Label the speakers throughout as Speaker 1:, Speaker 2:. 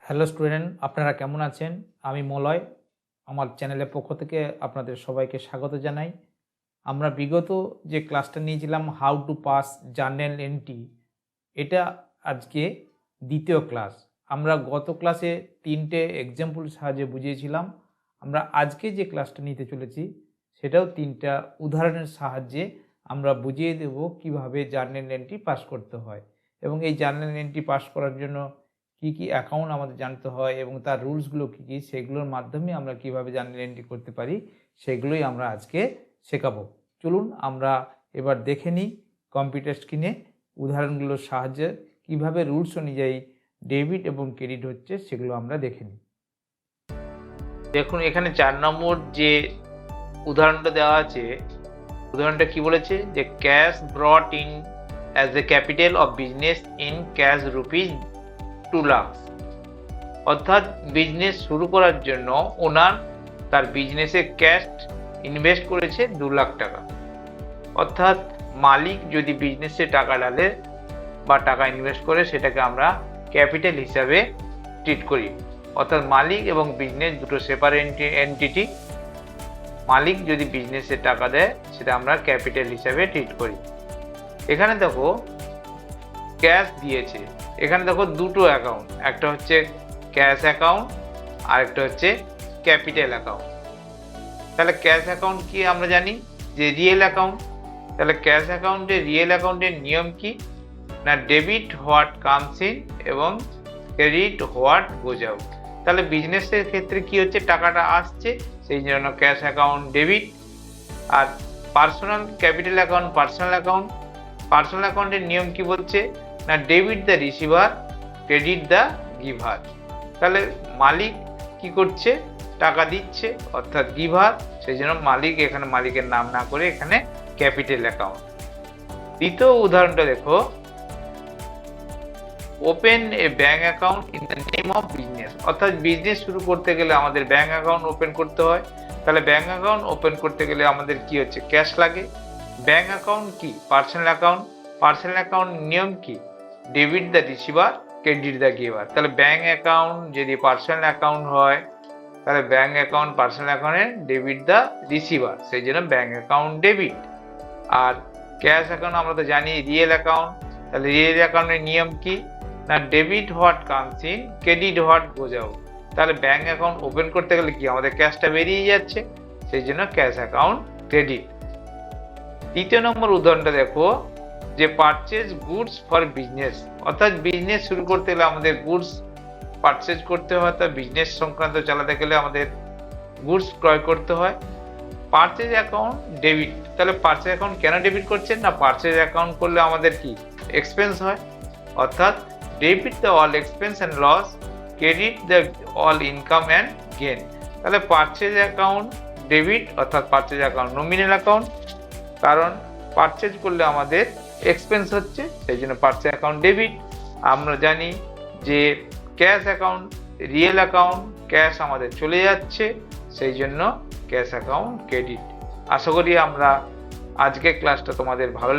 Speaker 1: Hello student, আপনারা কেমন আছেন? আমি মলয়। আমার চ্যানেলের পক্ষ থেকে আপনাদের সবাইকে স্বাগত জানাই। আমরা বিগত যে ক্লাসটা নিয়েছিলাম how to pass journal entry, এটা আজকে দ্বিতীয় ক্লাস। আমরা গত ক্লাসে 3টে এক্সাম্পল সাহায্যে বুঝিয়েছিলাম। আমরা আজকে যে ক্লাসটা নিতে চলেছি সেটাও 3টা উদাহরণের সাহায্যে আমরা বুঝিয়ে দেব কিভাবে জার্নাল এন্ট্রি পাস করতে হয় এবং এই জার্নাল এন্ট্রি পাস করার জন্য কী কী অ্যাকাউন্ট আমাদের জানতে হয় এবং তার রুলসগুলো কী কী, সেগুলোর মাধ্যমে আমরা কিভাবে জার্নাল এন্ট্রি করতে পারি সেগুলোই আমরা আজকে শেখাবো। চলুন আমরা এবার দেখে নিই কম্পিউটার স্ক্রিনে উদাহরণগুলোর সাহায্যে কিভাবে রুলস অনুযায়ী ডেবিট এবং ক্রেডিট হচ্ছে সেগুলো আমরা দেখে নিই। দেখুন, এখানে 4 নম্বর যে উদাহরণটা দেওয়া আছে, উদাহরণটা কি বলেছে যে cash ব্রট in as a capital of business in cash rupees 2 lakh. অর্থাৎ বিজনেস শুরু করার জন্য ওনার তার বিজনেসে ক্যাশ ইনভেস্ট করেছে 2 লাখ টাকা। অর্থাৎ মালিক যদি বিজনেসে টাকা ঢালে বা টাকা ইনভেস্ট করে সেটাকে আমরা ক্যাপিটাল হিসাবে ট্রিট করি। অর্থাৎ মালিক এবং বিজনেস দুটো সেপারেট এন্টিটি। মালিক যদি বিজনেসে টাকা দেয় সেটা আমরা ক্যাপিটাল হিসাবে ট্রিট করি। এখানে দেখো ক্যাশ দিয়েছে, এখানে দেখো দুটো অ্যাকাউন্ট, একটা হচ্ছে ক্যাশ অ্যাকাউন্ট আর একটা হচ্ছে ক্যাপিটাল অ্যাকাউন্ট। তাহলে ক্যাশ অ্যাকাউন্ট কি আমরা জানি যে রিয়েল অ্যাকাউন্ট। তাহলে ক্যাশ অ্যাকাউন্টে রিয়েল অ্যাকাউন্টের নিয়ম কি না, ডেবিট হোয়াট কামস ইন এবং ক্রেডিট হোয়াট গোজ আউট। তাহলে বিজনেসের ক্ষেত্রে কি হচ্ছে, টাকাটা আসছে সেই জন্য ক্যাশ অ্যাকাউন্ট ডেবিট। আর personal capital account personal account. Personal অ্যাকাউন্টের নিয়ম কি বলছে না, debit the receiver credit the giver. তাহলে মালিক কি করছে, টাকা দিচ্ছে অর্থাৎ গিভার, সেই জন্য মালিক এখানে মালিকের নাম না করে এখানে ক্যাপিটাল অ্যাকাউন্ট। দ্বিতীয় উদাহরণটা দেখো, open A bank account in the name of business. অর্থাৎ বিজনেস শুরু করতে গেলে আমাদের ব্যাংক অ্যাকাউন্ট ওপেন করতে হয়। তাহলে ব্যাংক অ্যাকাউন্ট ওপেন করতে গেলে আমাদের কি হচ্ছে, ক্যাশ লাগে। ব্যাংক অ্যাকাউন্ট কি পার্সোনাল অ্যাকাউন্ট। পার্সোনাল অ্যাকাউন্ট নিয়ম কি, debit the receiver credit the giver. তাহলে ব্যাংক অ্যাকাউন্ট যদি পার্সোনাল অ্যাকাউন্ট হয় তাহলে ব্যাংক অ্যাকাউন্ট পার্সোনাল অ্যাকাউন্টে ডেবিট দ্য রিসিভার, সেই জন্য ব্যাংক অ্যাকাউন্ট ডেবিট। আর ক্যাশ অ্যাকাউন্ট আমরা তো জানি রিয়েল অ্যাকাউন্ট। তাহলে রিয়েল অ্যাকাউন্টের নিয়ম কি না, debit what comes in credit what goes out. তাহলে ব্যাংক অ্যাকাউন্ট ওপেন করতে গেলে কি আমাদের ক্যাশটা বেরিয়ে যাচ্ছে, সেই জন্য ক্যাশ অ্যাকাউন্ট ক্রেডিট। তৃতীয় নম্বর উদাহরণটা দেখো, যে পারচেজ গুডস ফর বিজনেস। অর্থাৎ বিজনেস শুরু করতে গেলে আমাদের গুডস পারচেজ করতে হয়, অর্থাৎ বিজনেস সংক্রান্ত চালাতে গেলে আমাদের গুডস ক্রয় করতে হয়। Purchase account debit. তাহলে পারচেজ অ্যাকাউন্ট কেন ডেবিট করছেন না, পারচেজ অ্যাকাউন্ট করলে আমাদের কি এক্সপেন্স হয়। অর্থাৎ debit the all expense and loss, credit the all income and gain. তাহলে পারচেজ অ্যাকাউন্ট ডেবিট অর্থাৎ পারচেজ অ্যাকাউন্ট নমিনাল অ্যাকাউন্ট, কারণ পারচেজ করলে আমাদের এক্সপেন্স হচ্ছে, সেই জন্য পারচেজ অ্যাকাউন্ট ডেবিট। আমরা জানি যে cash account real account, cash আমাদের চলে যাচ্ছে সেই জন্য ক্যাশ অ্যাকাউন্ট ক্রেডিট। আশা করি আমরা আজকে ক্লাসটা তোমাদের ভালো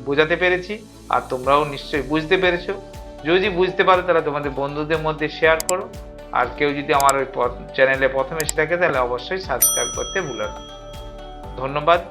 Speaker 1: বোঝাতে পেরেছি আর তোমরাও নিশ্চয়ই বুঝতে পেরেছো। যদি বুঝতে পারো তাহলে তোমাদের বন্ধুদের মধ্যে শেয়ার করো। আর কেউ যদি আমার ওই চ্যানেলে প্রথমে এসে থাকে তাহলে অবশ্যই সাবস্ক্রাইব করতে ভুলো না। ধন্যবাদ।